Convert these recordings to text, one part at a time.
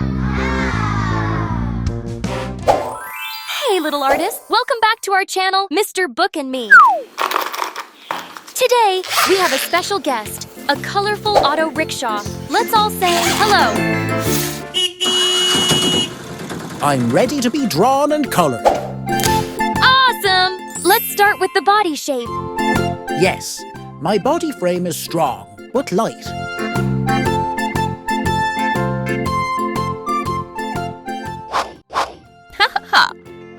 Hey, little artist! Welcome back to our channel, Mr. Book and Me. Today, we have a special guest, a colorful auto rickshaw. Let's all say hello. I'm ready to be drawn and colored. Awesome! Let's start with the body shape. Yes, my body frame is strong, but light.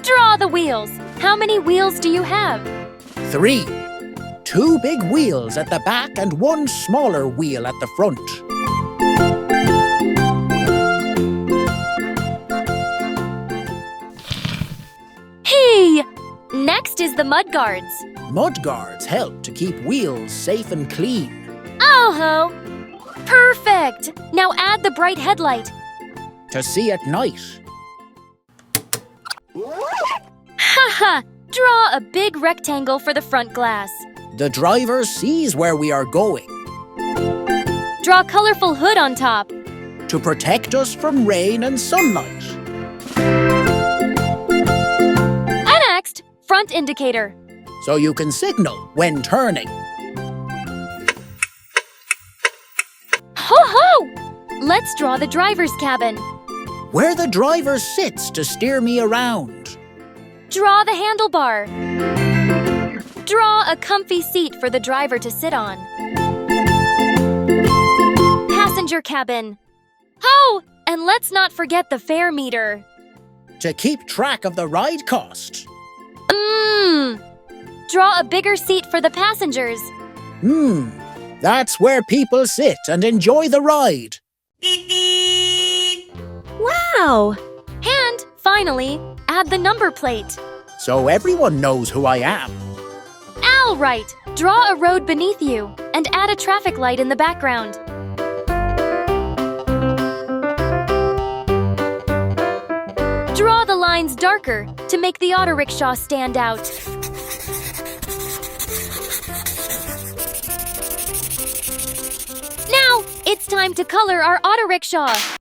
Draw the wheels. How many wheels do you have? 3. 2 big wheels at the back and 1 smaller wheel at the front. Hey! Next is the mudguards. Mudguards help to keep wheels safe and clean. Oh-ho! Perfect! Now add the bright headlight. To see at night. Haha! Draw a big rectangle for the front glass. The driver sees where we are going. Draw colorful hood on top. To protect us from rain and sunlight. And next, front indicator. So you can signal when turning. Ho-ho! Let's draw the driver's cabin. Where the driver sits to steer me around. Draw the handlebar. Draw a comfy seat for the driver to sit on. Passenger cabin. Oh, and let's not forget the fare meter. To keep track of the ride cost. Draw a bigger seat for the passengers. That's where people sit and enjoy the ride. Wow! And, finally, add the number plate. So everyone knows who I am. All right, draw a road beneath you and add a traffic light in the background. Draw the lines darker to make the autorickshaw stand out. Now, it's time to color our autorickshaw.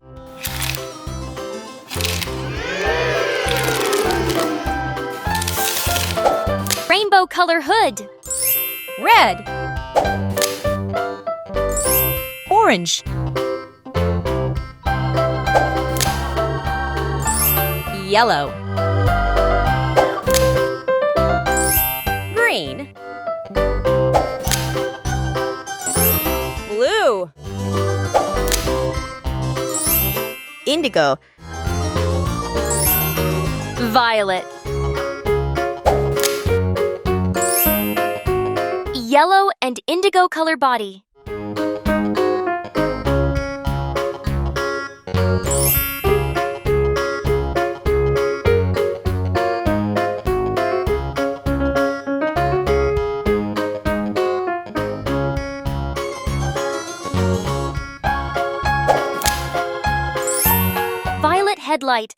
Rainbow color hood. Red. Orange. Yellow. Green. Blue. Indigo. Violet. Yellow and indigo color body. Violet headlight.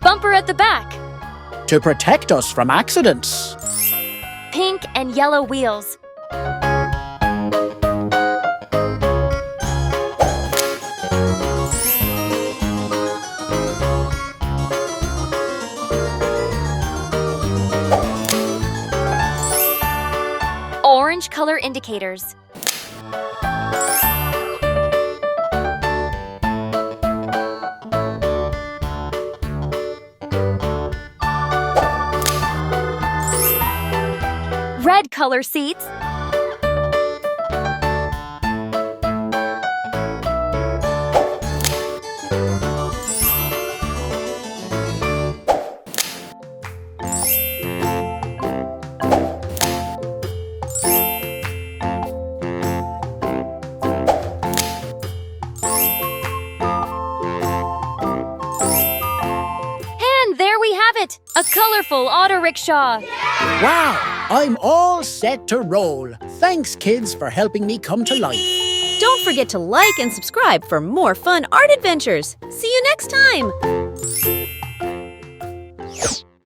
Bumper at the back. To protect us from accidents. Pink and yellow wheels. Orange color indicators. Red color seats. And there we have it, a colorful autorickshaw. Wow, I'm all set to roll. Thanks, kids, for helping me come to life. Don't forget to like and subscribe for more fun art adventures. See you next time!